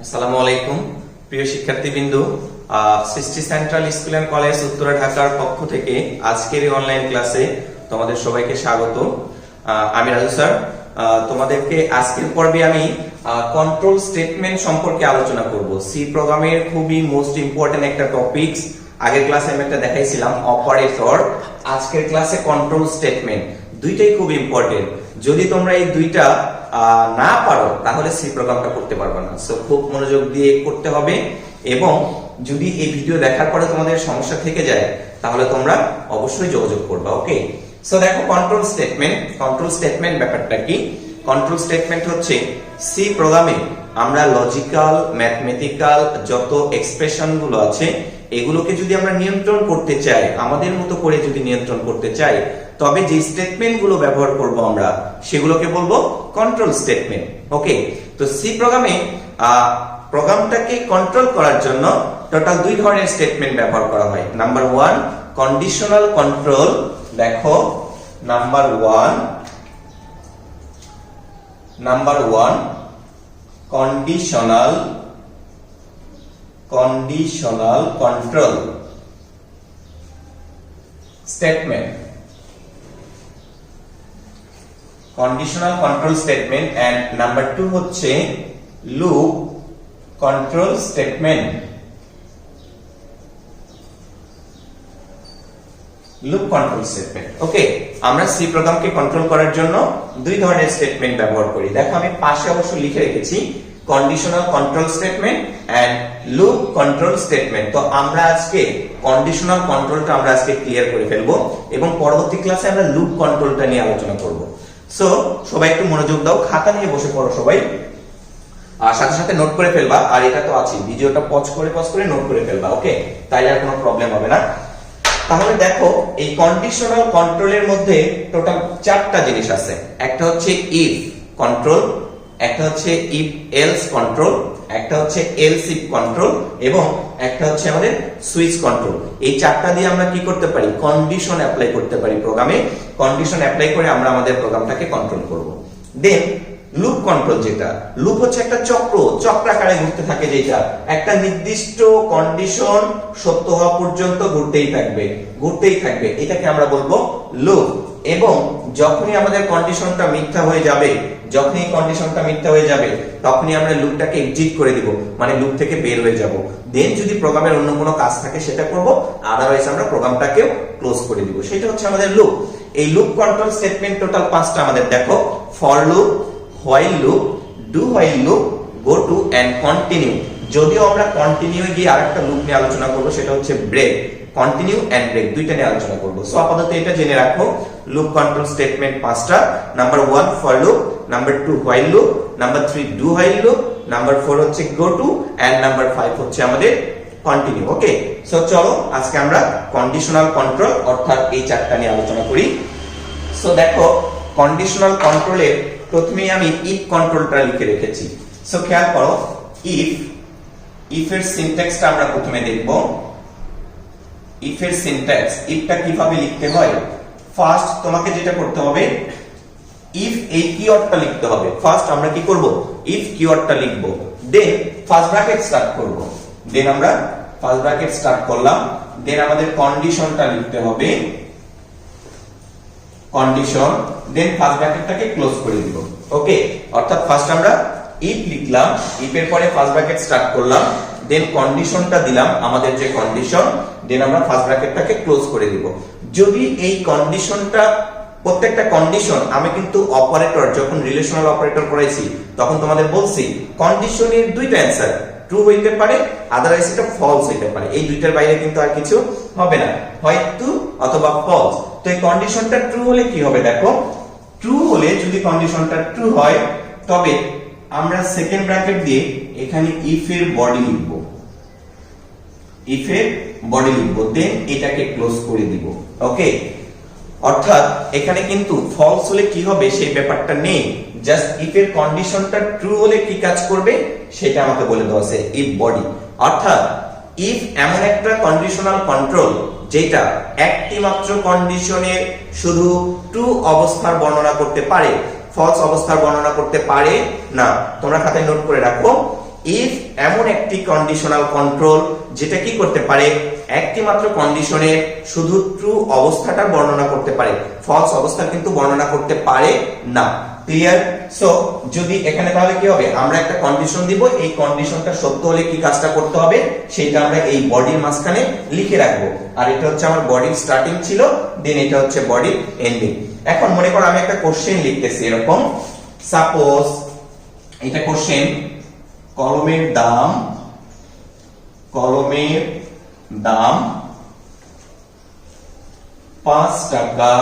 আসসালামু আলাইকুম প্রিয় শিক্ষার্থীবৃন্দ, Srishti central school and college Uttara ঢাকার পক্ষ থেকে আজকের এই অনলাইন ক্লাসে তোমাদের সবাইকে স্বাগত। আমি রাজু স্যার। তোমাদেরকে আজকের পর্বে আমি কন্ট্রোল স্টেটমেন্ট সম্পর্কে আলোচনা করব। সি প্রোগ্রামের খুবই মোস্ট ইম্পর্টেন্ট একটা টপিকস। আগের ক্লাসে আমি একটা দেখাইছিলাম অপারেটর, আজকের ক্লাসে কন্ট্রোল স্টেটমেন্ট। দুইটাই খুব ইম্পর্টেন্ট। যদি তোমরা এই দুইটা না পারো তাহলে সি প্রোগ্রামটা করতে পারবে না। সো খুব মনোযোগ দিয়ে করতে হবে, এবং যদি এই ভিডিও দেখার পরে তোমাদের সমস্যা থেকে যায় তাহলে তোমরা অবশ্যই যোগাযোগ করবে। ওকে, সো দেখো কন্ট্রোল স্টেটমেন্ট ব্যাপারটা কি? কন্ট্রোল স্টেটমেন্ট হচ্ছে সি প্রোগ্রামে আমরা লজিক্যাল ম্যাথমেটিক্যাল যত এক্সপ্রেশন গুলো আছে এগুলোকে যদি আমরা নিয়ন্ত্রণ করতে চাই, আমাদের মতো করে যদি নিয়ন্ত্রণ করতে চাই, তবে যে স্টেটমেন্ট গুলো ব্যবহার করব আমরা সেগুলোকে বলবো কন্ট্রোল স্টেটমেন্ট। ওকে, তো সি প্রোগ্রামে প্রোগ্রামটাকে কন্ট্রোল করার জন্য টোটাল দুই ধরনের স্টেটমেন্ট ব্যবহার করা হয়। Number one, conditional control. দেখো number one conditional control statement, conditional control statement. And number two হচ্ছে loop control statement. Loop control statement. Okay, আমরা সি প্রোগ্রামকে কন্ট্রোল করার জন্য দুই ধরনের স্টেটমেন্ট ব্যবহার করি। দেখো আমি পাশে অবশ্য লিখে রেখেছি conditional control statement and loop control statement. তো আমরা আজকে কন্ডিশনাল কন্ট্রোলটা আমরা আজকে ক্লিয়ার করে ফেলবো, এবং পরবর্তী ক্লাসে আমরা লুপ কন্ট্রোলটা নিয়ে আলোচনা করব। সো সবাই একটু মনোযোগ দাও, খাতা নিয়ে বসে পড়ো সবাই, আর সাথে সাথে নোট করে ফেলবা। আর এটা তো আছে, ভিডিওটা পজ করে নোট করে ফেলবা। ওকে, তাইলে আর কোনো প্রবলেম হবে না। তাহলে দেখো এই কন্ডিশনাল কন্ট্রোলের মধ্যে টোটাল চারটা জিনিস আছে। একটা হচ্ছে ইফ কন্ট্রোল, একটা হচ্ছে ইফ এলস কন্ট্রোল, একটা হচ্ছে এলস ইফ কন্ট্রোল, এবং একটা হচ্ছে আমাদের সুইচ কন্ট্রোল। এই চারটা দিয়ে আমরা কি করতে পারি? কন্ডিশন অ্যাপ্লাই করতে পারি প্রোগ্রামে। কন্ডিশন অ্যাপ্লাই করে আমরা আমাদের প্রোগ্রামটাকে কন্ট্রোল করব। দেন লুপ কন্ট্রোল, যেটা লুপ হচ্ছে একটা চক্রাকারে ঘুরতে থাকে, যেটা একটা নির্দিষ্ট কন্ডিশন সত্য হওয়া পর্যন্ত ঘুরতেই থাকবে, এটাকে আমরা বলবো লুপ। এবং যখনই আমাদের কন্ডিশনটা মিথ্যা হয়ে যাবে, তখনই আমরা লুপটাকে এক্সিট করে দিব, মানে লুপ থেকে বের হয়ে যাব। দেন যদি প্রোগ্রামের অন্য কোনো কাজ থাকে সেটা করব, আদারওয়াইজ আমরা প্রোগ্রামটাকেও ক্লোজ করে দিব। সেটা হচ্ছে আমাদের লুপ। এই লুপ কন্ট্রোল স্টেটমেন্ট টোটাল 5টা আমাদের। দেখো for loop, while loop, do while loop, go to and continue। যদিও আমরা কন্টিনিউ গিয়ে আরেকটা লুপ নিয়ে আলোচনা করব, সেটা হচ্ছে ব্রেক। কন্টিনিউ এন্ড ব্রেক দুইটা নিয়ে আলোচনা করব। সো আপাতত এটা জেনে রাখো, লুপ কন্ট্রোল স্টেটমেন্ট 5টা। Number 1 for loop, number 2 while loop, number 3 do while loop, number 4 হচ্ছে go to, এন্ড নাম্বার 5 হচ্ছে আমাদের কন্টিনিউ। ওকে, সো চলো আজকে আমরা কন্ডিশনাল কন্ট্রোল অর্থাৎ এই চারটা নিয়ে আলোচনা করি। সো দেখো কন্ডিশনাল কন্ট্রোলের প্রথমেই আমি ইফ কন্ট্রোলটা লিখে রেখেছি। সো খেয়াল করো, ইফ এর সিনট্যাক্সটা আমরা প্রথমে দেখব। ইফ এর সিনট্যাক্স, ইফটা কিভাবে লিখতে হয়, ফার্স্ট তোমাকে যেটা করতে হবে, ইফ এই কিওয়ার্ডটা লিখতে হবে। ফার্স্ট আমরা কি করব? ইফ কিওয়ার্ডটা লিখব, দেন ফার্স্ট ব্র্যাকেট স্টার্ট করব। দেন আমরা ফার্স্ট ব্র্যাকেট স্টার্ট করলাম, দেন আমাদের কন্ডিশনটা লিখতে হবে, কন্ডিশন, দেন ফার্স্ট ব্র্যাকেটটাকে ক্লোজ করে দিব। ওকে, অর্থাৎ ফার্স্ট আমরা ইফ লিখলাম, ইফ এর পরে ফার্স্ট ব্র্যাকেট স্টার্ট করলাম, দেন কন্ডিশনটা দিলাম আমাদের যে কন্ডিশন, দেন আমরা ফার্স্ট ব্র্যাকেটটাকে ক্লোজ করে দিব। যদি এই কন্ডিশনটা, প্রত্যেকটা কন্ডিশন আমি কিন্তু অপারেটর, যখন রিলেশনাল অপারেটর করাইছি তখন তোমাদের বলছি কন্ডিশনের দুইটা অ্যানসার, ট্রু হইতে পারে, আদারওয়াইজ এটা ফলস হইতে পারে। এই দুইটার বাইরে কিন্তু আর কিছু হবে না, হয় ট্রু অথবা ফলস। তো এই কন্ডিশনটা ট্রু হলে কি হবে? দেখো ট্রু হলে, যদি কন্ডিশনটা ট্রু হয় তবে আমরা সেকেন্ড ব্র্যাকেট দিয়ে এখানে ইফ এর বডি লিখব, দেন এটাকে ক্লোজ করে দিব। ওকে, অর্থাৎ এখানে কিন্তু ফলস হলে কি হবে সেই ব্যাপারটা নেই, জাস্ট ইফ এর কন্ডিশনটা ট্রু হলে কি কাজ করবে সেটা আমাকে বলে দেওয়া আছে, ইফ বডি। অর্থাৎ ইফ এমন একটা কন্ডিশনাল কন্ট্রোল যেটা একটি মাত্র কন্ডিশনের শুধু ট্রু অবস্থার বর্ণনা করতে পারে, ফলস অবস্থার বর্ণনা করতে পারে না। তোমরা খাতায় নোট করে রাখো, ইফ এমন একটি কন্ডিশনাল কন্ট্রোল যেটা কি করতে পারে, একটি মাত্র কন্ডিশনের শুধু ট্রু অবস্থাটা বর্ণনা করতে পারে, ফলস অবস্থা কিন্তু বর্ণনা করতে পারে না। ক্লিয়ার? সো যদি এখানে তাহলে কি হবে, আমরা একটা কন্ডিশন দিব, এই কন্ডিশনটা সত্য হলে কি কাজটা করতে হবে সেটা আমরা এই বডির মাঝখানে লিখে রাখবো। আর এটা হচ্ছে আমার বডির স্টার্টিং ছিল, দেন এটা হচ্ছে বডির এন্ডিং। এখন মনে করো আমি একটা কোশ্চেন লিখতেছি এরকম, সাপোজ এটা কোশ্চেন, কলমের দাম 5 টাকা,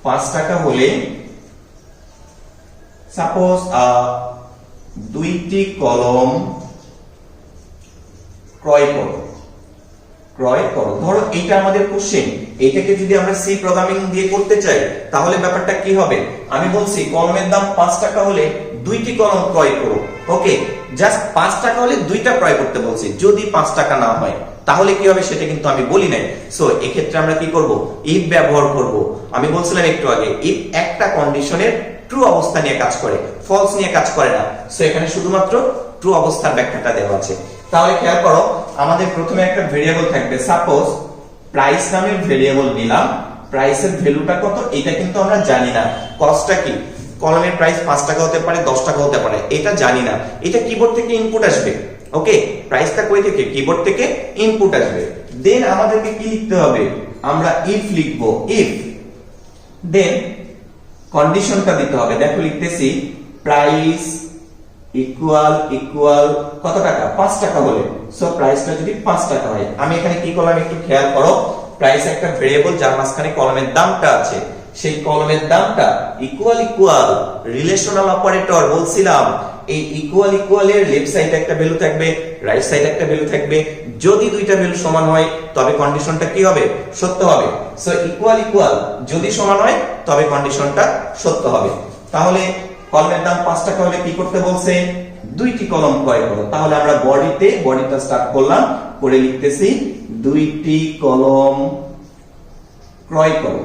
5 টাকা হলে সাপোজ 2টি কলম ক্রয় করো। ধরো এটা আমাদের কোশ্চেন, এটাকে যদি আমরা সি প্রোগ্রামিং দিয়ে করতে চাই তাহলে ব্যাপারটা কি হবে, আমি বলছি কলমের দাম 5 টাকা হলে 2টি কলম ক্রয় করো। ওকে, জাস্ট 5 টাকা হলে 2টা ক্রয় করতে বলছি, যদি 5 টাকা না হয় তাহলে কি হবে সেটা কিন্তু আমি বলি নাই। সো এক্ষেত্রে আমরা কি করব, ইফ ব্যবহার করব। আমি বলছিলাম একটু আগে, ইফ একটা কন্ডিশনের ট্রু অবস্থা নিয়ে কাজ করে, ফলস নিয়ে কাজ করে না। সো এখানে শুধুমাত্র ট্রু অবস্থার ব্যাখ্যাটা দেওয়া আছে। তাহলে খেয়াল করো, আমাদের প্রথমে একটা ভেরিয়েবল থাকবে, সাপোজ প্রাইস নামের ভেরিয়েবল নিলাম। প্রাইসের ভ্যালুটা কত এটা কিন্তু আমরা জানি না, কস্টটা কি, কলমের প্রাইস 5 টাকা হতে পারে, 10 টাকা হতে পারে, এটা জানি না। এটা কিবোর্ড থেকে ইনপুট আসবে। ওকে, প্রাইসটা কই থেকে, কিবোর্ড থেকে ইনপুট আসবে। দেন আমাদেরকে কি লিখতে হবে, আমরা ইফ লিখবো, ইফ দেন কন্ডিশনটা দিতে হবে। দেখো লিখতেছি প্রাইস ইকুয়াল কত টাকা, 5 টাকা বলে। সো প্রাইসটা যদি 5 টাকা হয়, আমি এখানে কি করলাম একটু খেয়াল করো, প্রাইস একটা ভেরিয়েবল যার মাঝখানে কলমের দামটা আছে, সেই কলমের দামটা ইকুয়াল রিলেশনাল অপারেটর বলছিলাম, এই ইকুয়াল এর লেফট সাইডে একটা ভ্যালু থাকবে, রাইট সাইডে একটা ভ্যালু থাকবে। যদি দুইটা ভ্যালু সমান হয় তবে কন্ডিশনটা কি হবে, সত্য হবে। সো ইকুয়াল যদি সমান হয় তবে কন্ডিশনটা সত্য হবে। তাহলে কলমের দাম 5 টাকা হলে কি করতে বলছে, 2টি কলম ক্রয় করো। তাহলে আমরা বডিটা স্টার্ট করলাম, করে লিখতেছি 2টি কলম ক্রয় করো।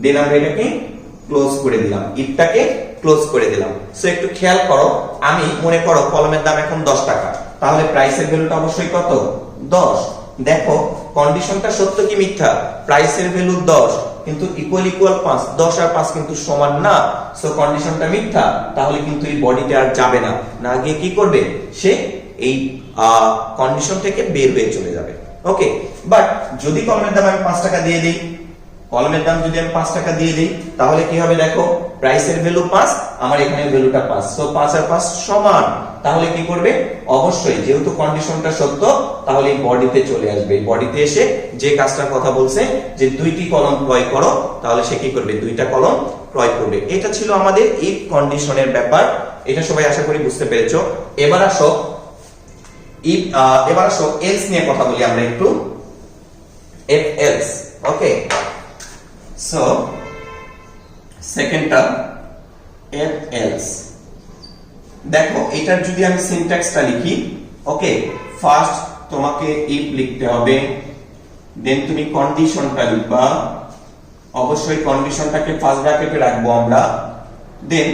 দেন আমরা এটাকে ক্লোজ করে দিলাম, ইফটাকে ক্লোজ করে দিলাম। সো একটু খেয়াল করো, আমি মনে করো কলমের দাম এখন 10 টাকা, তাহলে প্রাইসের ভ্যালুটা অবশ্যই কত, 10। দেখো কন্ডিশনটা সত্য কি মিথ্যা, প্রাইসের ভ্যালু 10 কিন্তু ইকুয়াল 5, 10 আর 5 কিন্তু সমান না। সো কন্ডিশনটা মিথ্যা, তাহলে কিন্তু এই বডিতে আর যাবে না, না গিয়ে কি করবে, সে এই কন্ডিশন থেকে বের হয়ে চলে যাবে। ওকে, বাট যদি কলমের দাম আমি 5 টাকা দিয়ে দিই, কলমের দাম যদি আমি 5 টাকা দিয়ে দিই তাহলে কি হবে, দেখো প্রাইসের ভ্যালু 5, আমার এখানে ভ্যালুটা 5, সো 5 আর 5 সমান। তাহলে কি করবে, অবশ্যই যেহেতু কন্ডিশনটা সত্য তাহলে এই বডিতে চলে আসবে। এই বডিতে এসে যে কাজটার কথা বলছে যে 2টি কলম ক্রয় করো, তাহলে সে কি করবে, 2টা কলম ক্রয় করবে। এটা ছিল আমাদের ইফ কন্ডিশনের ব্যাপার। এটা সবাই আশা করি বুঝতে পেরেছো। এবার আসো এলস নিয়ে কথা বলি আমরা একটু, if else। Okay, so second term if else। দেখো এটার যদি আমি সিনট্যাক্সটা লিখি, ওকে, ফার্স্ট তোমাকে if লিখতে হবে, দেন তুমি কন্ডিশনটা লিখবা, অবশ্যই কন্ডিশনটাকে ফার্স্ট ব্র্যাকেটে রাখবো আমরা, দেন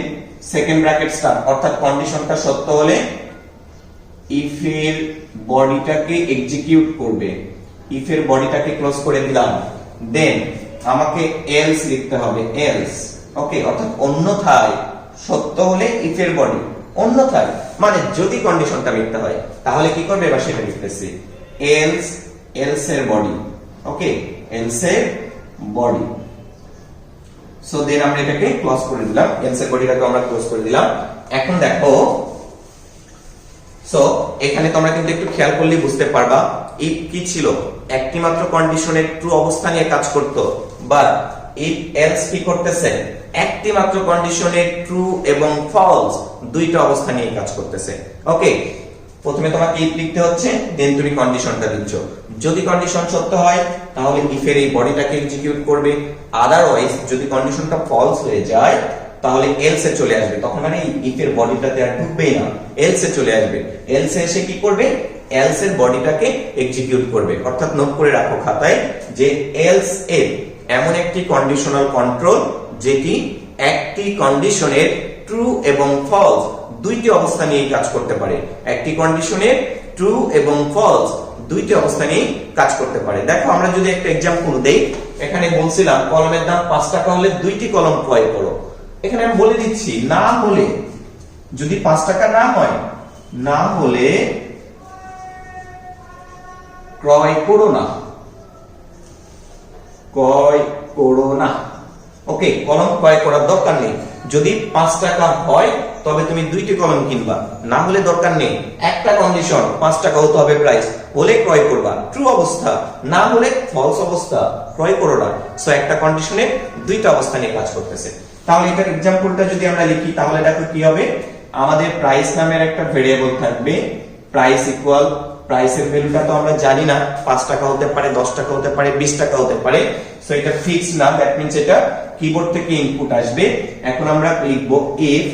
সেকেন্ড ব্র্যাকেট স্টার্ট, অর্থাৎ কন্ডিশনটা সত্য হলে if এর বডিটাকে এক্সিকিউট করবে, if এর বডিটাকে ক্লোজ করে দিলাম। দেন আমাকে else লিখতে হবে, else। ওকে, অর্থাৎ অন্যথায়, সত্য হলে if এর বডি, অন্যথায় মানে যদি কন্ডিশনটা মিথ্যা হয় তাহলে কি করবে, এবার সেটা লিখতেছি else এর বডি। ওকে, else এর বডি। সো দেন আমরা এটাকে ক্লোজ করে দিলাম, else এর বডিটাকে আমরা ক্লোজ করে দিলাম। এখন দেখো, সো এখানে তোমরা কিন্তু একটু খেয়াল করলে বুঝতে পারবা ইফ কি ছিল, একটি মাত্র কন্ডিশনের ট্রু অবস্থা নিয়ে কাজ করত, বাট ইফ এলস কি করতেছে, একটি মাত্র কন্ডিশনের ট্রু এবং ফলস দুইটা অবস্থা নিয়ে কাজ করতেছে। ওকে, প্রথমে তোমাকে ইফ লিখতে হচ্ছে, দেন তুমি কন্ডিশনটা দিচ্ছ। যদি কন্ডিশন সত্য হয় তাহলে ইফ এর এই বডিটাকে এক্সিকিউট করবে, আদারওয়াইজ যদি কন্ডিশনটা ফলস হয়ে যায় তাহলে এলস এ চলে আসবে, তখন মানে ইফ এর বডিটাতে আর ঢুকবেই না, এলস এ চলে আসবে। এলস এ এসে কি করবে, এলস এর বডিটাকে এক্সিকিউট করবে। অর্থাৎ নোট করে রাখো খাতায় যে এলস এর এমন একটি কন্ডিশনাল কন্ট্রোল যেটি একটি কন্ডিশনের ট্রু এবং ফলস দুইটি অবস্থা নিয়ে কাজ করতে পারে। একটি কন্ডিশনের ট্রু এবং ফলস দুইটি অবস্থা নিয়ে কাজ করতে পারে। দেখো আমরা যদি একটা एग्जांपल দেই, এখানে বলছিলাম কলমের দাম 5 টাকা হলে দুইটি কলম ক্রয় করো। এখানে আমি বলে দিচ্ছি না হলে, যদি 5 টাকা না হয়, না হলে ক্রয় করো না, ক্রয় করো না। ওকে, কলম ক্রয় করার দরকার নেই। যদি 5 টাকা হয় তবে তুমি দুইটি কলম কিনবা, না হলে দরকার নেই। একটা কন্ডিশন 5 টাকা হতে হবে প্রাইস, হলে ক্রয় করবা, ট্রু অবস্থা, না হলে ফলস অবস্থা, ক্রয় করো না। সো একটা কন্ডিশনে দুইটা অবস্থা নিয়ে কাজ করতেছে। তাহলে এটার एग्जांपलটা যদি আমরা লিখি তাহলে দেখো কি হবে, আমাদের প্রাইস নামের একটা ভেরিয়েবল থাকবে, প্রাইস ইকুয়াল, প্রাইসের ভ্যালুটা তো আমরা জানি না, 5 টাকা হতে পারে, 10 টাকা হতে পারে, 20 টাকা হতে পারে। সো এটা ফিক্সড না, দ্যাট মিন্স এটা কিবোর্ড থেকে ইনপুট আসবে। এখন আমরা লিখব ইফ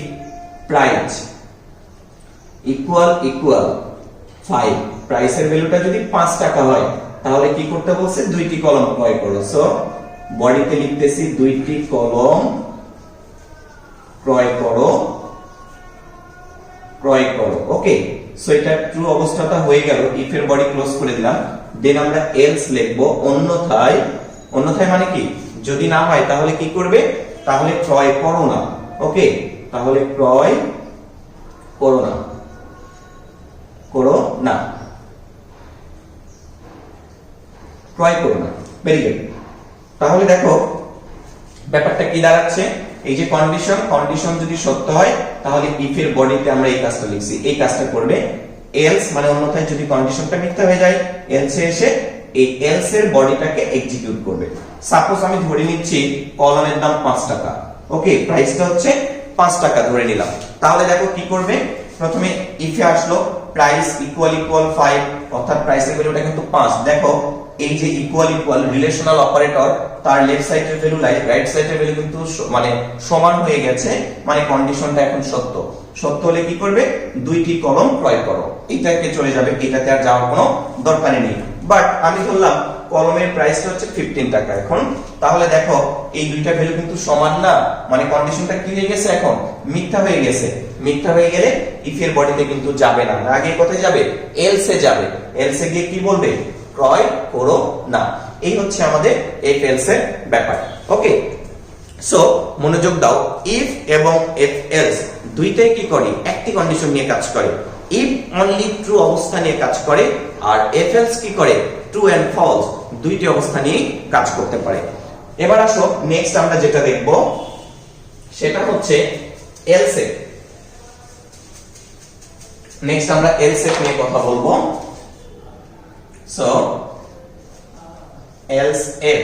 প্রাইস ইকুয়াল 5, প্রাইসের ভ্যালুটা যদি 5 টাকা হয় তাহলে কি করতে বলছে, দুইটি কলম ক্রয় করো। সো বডিতে লিখতেছি দুইটি কলম ক্রয় করো, ক্রয় করো। ওকে, সো এটা ট্রু অবস্থাটা হয়ে গেল, ইফ এর বডি ক্লোজ করে দিলাম। দেন আমরা এলস লিখব, অন্যথায়, অন্যথায় মানে কি, যদি না হয় তাহলে কি করবে, তাহলে ক্রয় করো না। ওকে, তাহলে ক্রয় করো না, করো না, ক্রয় করো না। Very good. তাহলে দেখো ব্যাপারটা কি দাঁড়াচ্ছে, এই যে কন্ডিশন, কন্ডিশন যদি সত্য হয় তাহলে ইফ এর বডিতে আমরা এই কাজটা লিখছি, এই কাজটা করবে। এলস মানে অন্যথায় যদি কন্ডিশনটা মিথ্যা হয়ে যায়, এলসে এসে এই এলস এর বডিটাকে এক্সিকিউট করবে। সাপোজ আমি ধরে নিচ্ছি কলমের দাম 5 টাকা। ওকে, প্রাইসটা হচ্ছে 5 টাকা ধরে নিলাম। তাহলে দেখো কি করবে, প্রথমে ইফে আসলো প্রাইস ইকুয়াল 5, অর্থাৎ প্রাইসের ভ্যালুটা কিন্তু 5। দেখো এই যে ইকুয়াল রিলেশনাল অপারেটর, তার লেফট সাইডের ভ্যালু রাইট সাইডের ভ্যালু কিন্তু মানে সমান হয়ে গেছে, মানে কন্ডিশনটা এখন সত্য। সত্য হলে কি করবে, দুইটি কলম ক্রয় করো, এটাকে চলে যাবে, এটাতে আর যাওয়ার কোনো দরকার নেই। বাট আমি ধরলাম কলমের প্রাইসটা হচ্ছে 15 টাকা এখন। তাহলে দেখো এই দুইটা ভ্যালু কিন্তু সমান না, মানে কন্ডিশনটা কি হয়ে গেছে, এখন মিথ্যা হয়ে গেছে। মিথ্যা হয়ে গেলে ইফ এর বডিতে কিন্তু যাবে না, আগে কোথায় যাবে, এলসে যাবে। এলসে গিয়ে কি বলবে, ক্রয় করো না। এই হচ্ছে আমাদের ইফ এলস এর ব্যাপার। ওকে, সো মনোযোগ দাও, ইফ এবং ইফ এলস দুইটাই কি করে, একটি কন্ডিশন নিয়ে কাজ করে। ইফ অনলি ট্রু অবস্থা নিয়ে কাজ করে, আর ইফ এলস কি করে, ট্রু এন্ড ফলস দুইটি অবস্থা নিয়ে কাজ করতে পারে। এবার আসো নেক্সট আমরা যেটা দেখব সেটা হচ্ছে এলস এফ। নেক্সট আমরা এলস এফ নিয়ে কথা বলবো। সো এলস এফ,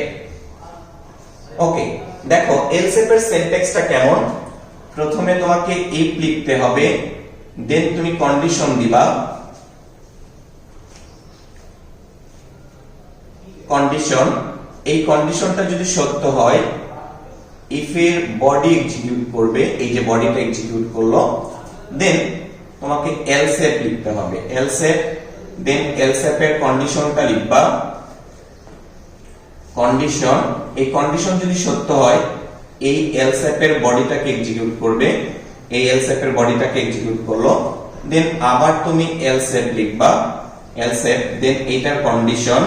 ওকে, দেখো এলস এফ এর সিনট্যাক্সটা কেমন, প্রথমে তোমাকে ইফ লিখতে হবে, দেন তুমি কন্ডিশন দিবা, কন্ডিশন, এই কন্ডিশনটা যদি সত্য হয় ইফ এর বডি এক্সিকিউট করবে, এই যে বডিটা এক্সিকিউট করলো, দেন তোমাকে এলস এফ লিখতে হবে, এলস এফ, দেন এলস এফ এর কন্ডিশনটা লিখবা, কন্ডিশন, এই কন্ডিশন যদি সত্য হয় এই এলস এফ এর বডিটাকে এক্সিকিউট করবে, এই এলস এফ এর বডিটাকে এক্সিকিউট করলো, দেন আবার তুমি এলস এফ লিখবা, এলস এফ, দেন এইটার কন্ডিশন,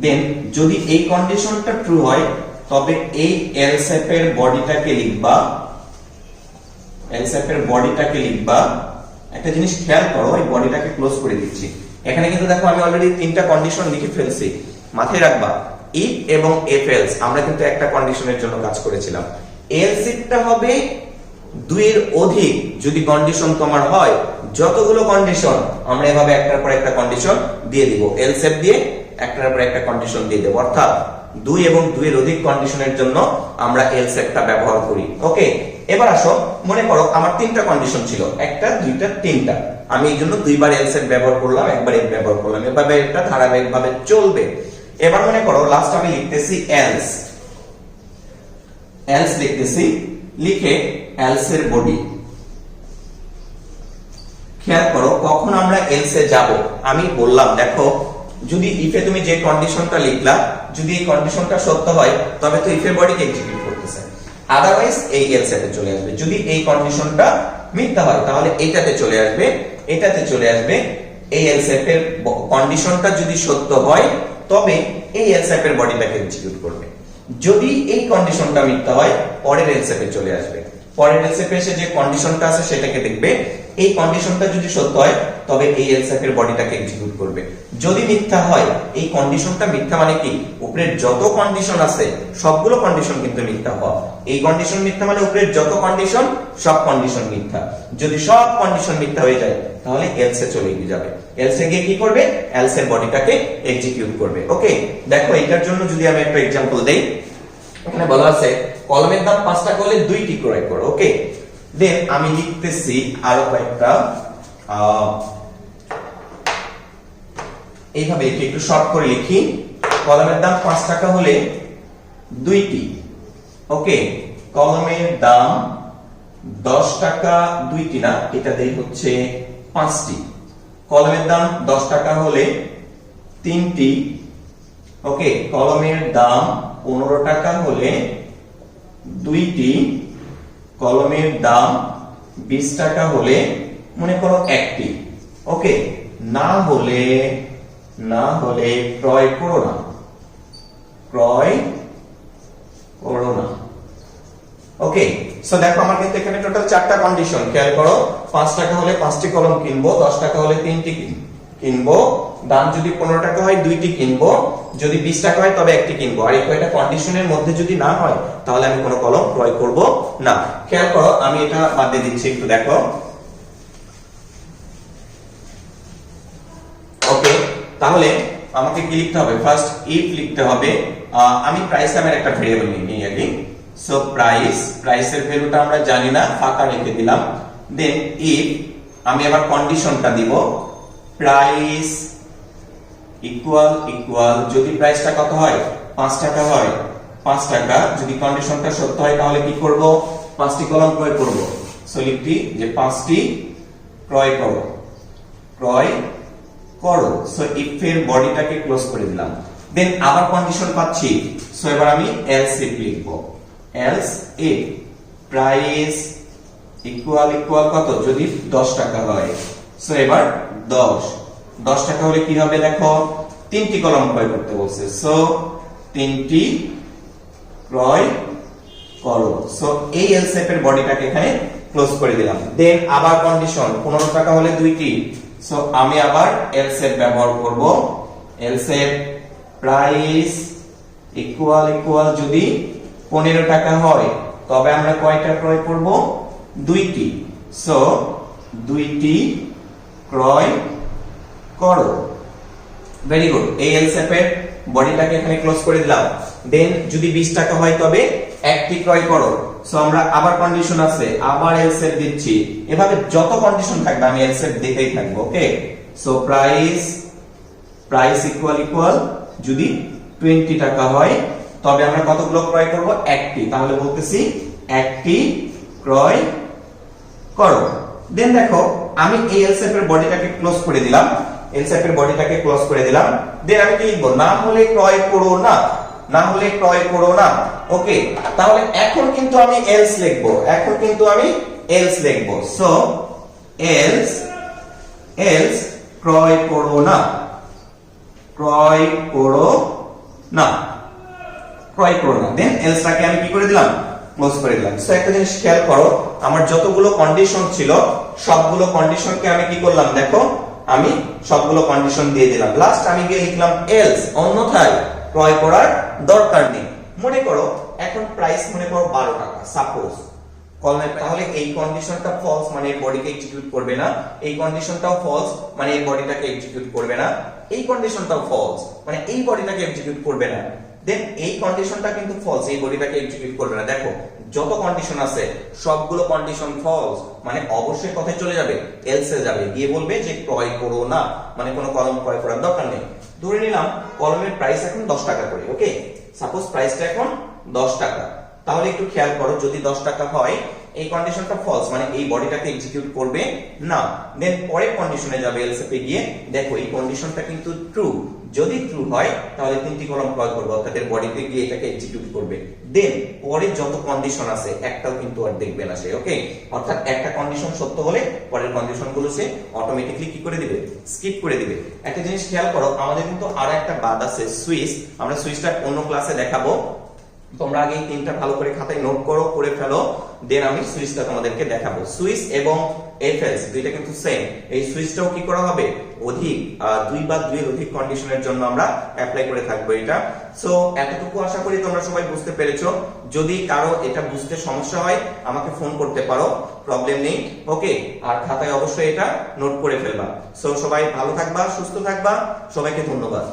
দেন যদি এই কন্ডিশনটা ট্রু হয় তবে এই এলস এফ এর বডিটাকে লিখবা, এলস এফ এর বডিটাকে লিখবা। একটা জিনিস খেয়াল করো, এই বডিটাকে ক্লোজ করে দিচ্ছি। এখানে কিন্তু দেখো আমি অলরেডি তিনটা কন্ডিশন লিখে ফেলছি, মাথায় রাখবা ইফ এবং ইফ এলস আমরা কিন্তু একটা কন্ডিশনের জন্য কাজ করেছিলাম। এলস ইফটা হবে দুইয়ের অধিক যদি কন্ডিশন তোমার হয়, যতগুলো কন্ডিশন আমরা এভাবে একটার পর একটা কন্ডিশন দিয়ে দিব, এলস ইফ দিয়ে একটার পর একটা কন্ডিশন দিয়ে দেব, অর্থাৎ দুই এবং দুইয়ের অধিক কন্ডিশনের জন্য আমরা এলস ইফটা ব্যবহার করি। ওকে, এবার আসো, মনে করো আমার তিনটা কন্ডিশন ছিল, একটা, দুইটা, তিনটা, আমি এই জন্য দুইবার এলস ইফ ব্যবহার করলাম, একবার ইফ ব্যবহার করলাম, এভাবে এটা ধারাবাহিকভাবে চলবে। এবার মনে করো লাস্ট আমি লিখতেছি এলস, এলস লিখতেছি, লিখে এলস এর বডি, খেয়াল করো কখন আমরা এলস এ যাব। আমি বললাম দেখো যদি ইফে তুমি যে কন্ডিশনটা লিখলা যদি এই কন্ডিশনটা সত্য হয় তবে তো ইফের বডিকে এক্সিকিউট করতেছে, আদারওয়াইজ এই এলস এতে চলে আসবে। যদি এই কন্ডিশনটা মিথ্যা হয় তাহলে এটাতে চলে আসবে, এটাতে চলে আসবে। এই এলস এর কন্ডিশনটা যদি সত্য হয় তবে এই এলস এর বডিটাকে এক্সিকিউট করবে। যদি এই কন্ডিশনটা মিথ্যা হয় পরের এলস এ চলে আসবে, পরের এলস এ এসে যে কন্ডিশনটা আছে সেটাকে দেখবে। এই কন্ডিশনটা যদি সত্য হয় তবে এই এলস এর বডিটাকে এক্সিকিউট করবে। যদি মিথ্যা হয়, এই কন্ডিশনটা মিথ্যা মানে কি উপরের যত কন্ডিশন আছে সবগুলো কন্ডিশন কিন্তু মিথ্যা হয়। এই কন্ডিশন মিথ্যা মানে উপরের যত কন্ডিশন সব কন্ডিশন মিথ্যা। যদি সব কন্ডিশন মিথ্যা হয়ে যায় তাহলে এলস এ চলে যাবে, এলস এ গিয়ে কি করবে এলস এর বডিটাকে এক্সিকিউট করবে। ওকে, দেখো এটার জন্য যদি আমি একটা एग्जांपल দেই, এখানে বলা আছে কলমের দাম 5 টাকা হলে 2টি ক্রয় করো। ওকে, দেন আমি লিখতেছি আরো কয়েকটা এইভাবে একটু শর্ট করে লিখি। কলমের দাম 5 টাকা হলে 2টি। ওকে, কলমের দাম 10 টাকা 2টি না, এটা দেই হচ্ছে 5টি। কলমের দাম 10 টাকা হলে 3টি। ওকে, কলমের দাম 15 টাকা হলে 2টি। কলমের দাম 20 টাকা হলে মনে করো 1টি। ওকে, না হলে ক্রয় করো না, ক্রয় করো না। ওকে, সো দেখো আমার কিন্তু এখানে টোটাল 4টা কন্ডিশন খেয়াল করো। 5 টাকা হলে 5টি কলম কিনবো, 10 টাকা হলে 3টি কিনবো, দাম যদি 15 টাকা হয় 2টি কিনবো, যদি 20 টাকা হয় তবে 1টি কিনবো। আর এই কয়টা কন্ডিশনের মধ্যে যদি না হয় তাহলে আমি কোনো কলম ক্রয় করব না। খেয়াল করো আমি এটা বাদ দিয়ে দিচ্ছি, একটু দেখো। ওকে, তাহলে আমাকে কি লিখতে হবে ফার্স্ট ইফ লিখতে হবে। আমি প্রাইস নামের একটা ভেরিয়েবল নিই আগে। সো প্রাইসের ভ্যালুটা আমরা জানি না, ফাঁকা রেখে দিলাম। দেন ইফ আমি আবার কন্ডিশনটা দিব প্রাইস ইকুয়াল যদি প্রাইসটা কত হয় 5 টাকা হয় 5 টাকা, যদি কন্ডিশনটা সত্য হয় তাহলে কি করব 5টি কলম ক্রয় করব। সো লিখি যে 5টি ক্রয় করো, ক্রয় করো। সো ইফ এর বডিটাকে ক্লোজ করে দিলাম। দেন আবার কন্ডিশন পাচ্ছি, সো এবার আমি এলস ইফ লিখব। এলস ইফ প্রাইস ইকুয়াল কত যদি 10 টাকা হয়। সো এবার 10 টাকা হলে কি হবে দেখো 3টি কলম ক্রয় করতে বলছে। সো 3টি ক্রয় করো। সো এই এলস এর বডিটাকে এখানে ক্লোজ করে দিলাম। দেন আবার কন্ডিশন 15 টাকা হলে 2টি। সো আমি আবার এলস এর ব্যবহার করব। এলস এর প্রাইস ইকুয়াল যদি 15 টাকা হয় তবে আমরা কয়টা ক্রয় করব 2টি। সো 2টি ক্রয় করো। ভেরি গুড, এই এলস এর বডিটাকে এখানে ক্লোজ করে দিলাম। দেন যদি 20 টাকা হয় তবে 1টি ক্রয় করো। সো আমরা আবার কন্ডিশন আছে, আবার এলস এর দিচ্ছি। এভাবে যত কন্ডিশন থাকবে আমি এলস এর দিতেই থাকবো। ওকে, সো প্রাইস ইকুয়াল যদি 20 টাকা হয় তবে আমরা কতগুলো ক্রয় করব 1টি। তাহলে বলতেছি 1টি ক্রয় করো। দেন দেখো আমি এই এলস এর বডিটাকে ক্লোজ করে দিলাম, এলস এর বডিটাকে ক্লোজ করে দিলাম। দেন আমি কি লিখব না হলে ক্রয় করো না, না হলে ক্রয় করো না। ওকে, তাহলে এখন কিন্তু আমি এলস লিখব, সো এলস ক্রয় করো না, ক্রয় করো না। দেন এলসটাকে আমি কি করে দিলাম ক্লোজ করে দিলাম। সো একটা জিনিস খেয়াল করো, আমার যতগুলো কন্ডিশন ছিল সবগুলো কন্ডিশনকে আমি কি করলাম দেখো, আমি সবগুলো কন্ডিশন দিয়ে দিলাম। লাস্ট আমি গিয়ে লিখলাম এলস, অন্যথায় ক্রয় করার দরকার নেই। মনে করো এখন প্রাইস মনে করো 12 টাকা সাপোজ কলমের, তাহলে এই কন্ডিশনটা ফলস মানে এই বডিকে এক্সিকিউট করবে না, এই কন্ডিশনটাও ফলস মানে এই বডিটাকে এক্সিকিউট করবে না, এই কন্ডিশনটাও ফলস মানে এই বডিটাকে এক্সিকিউট করবে না। দেন এই কন্ডিশনটা কিন্তু ফলস, এই বডিটাকে এক্সিকিউট করবে না। দেখো যত কন্ডিশন আছে সবগুলো কন্ডিশন ফলস মানে অবশ্যই কোথায় চলে যাবে এলস এ যাবে, গিয়ে বলবে যে ক্রয় করো না, মানে কোনো কলম ক্রয় করার দরকার নেই। ধরে নিলাম কলমের প্রাইস এখন 10 টাকা করে। ওকে, সাপোজ প্রাইসটা এখন 10 টাকা। তাহলে একটু খেয়াল করো যদি 10 টাকা হয় এই কন্ডিশনটা ফলস মানে এই বডিটাকে এক্সিকিউট করবে না। দেন পরের কন্ডিশনে যাবে এলস এ গিয়ে, দেখো এই কন্ডিশনটা কিন্তু ট্রু, যদি ট্রু হয় তাহলে 3টি কলাম প্রয়োগ করবে, অর্থাৎ এর বডিতে গিয়ে এটাকে এক্সিকিউট করবে। দেন পরের যত কন্ডিশন আছে একটাও কিন্তু আর দেখবে না সে। ওকে, অর্থাৎ একটা কন্ডিশন সত্য হলে পরের কন্ডিশনগুলো সে অটোমেটিক্যালি কি করে দিবে, স্কিপ করে দিবে। একটা জিনিস খেয়াল করো, আমাদের কিন্তু আরো একটা বাদ আছে সুইচ। আমরা সুইচটা অন্য ক্লাসে দেখাবো, তোমরা আগে এই তিনটা ভালো করে খাতায় নোট করো, করে ফেলো, দেন আমি সুইচটা তোমাদেরকে দেখাবো। সুইচ এবং এফএলস দুইটা কিন্তু সেম। এই সুইচটাও কি করা হবে, অধিক 2 বা 2 এর অধিক কন্ডিশনের জন্য আমরা অ্যাপ্লাই করে থাকবো এটা। সো এতটুকু আশা করি তোমরা সবাই বুঝতে পেরেছো। যদি কারো এটা বুঝতে সমস্যা হয় আমাকে ফোন করতে পারো, প্রবলেম নেই। ওকে, আর খাতায় অবশ্যই এটা নোট করে ফেলবা। সো সবাই ভালো থাকবা, সুস্থ থাকবা, সবাইকে ধন্যবাদ।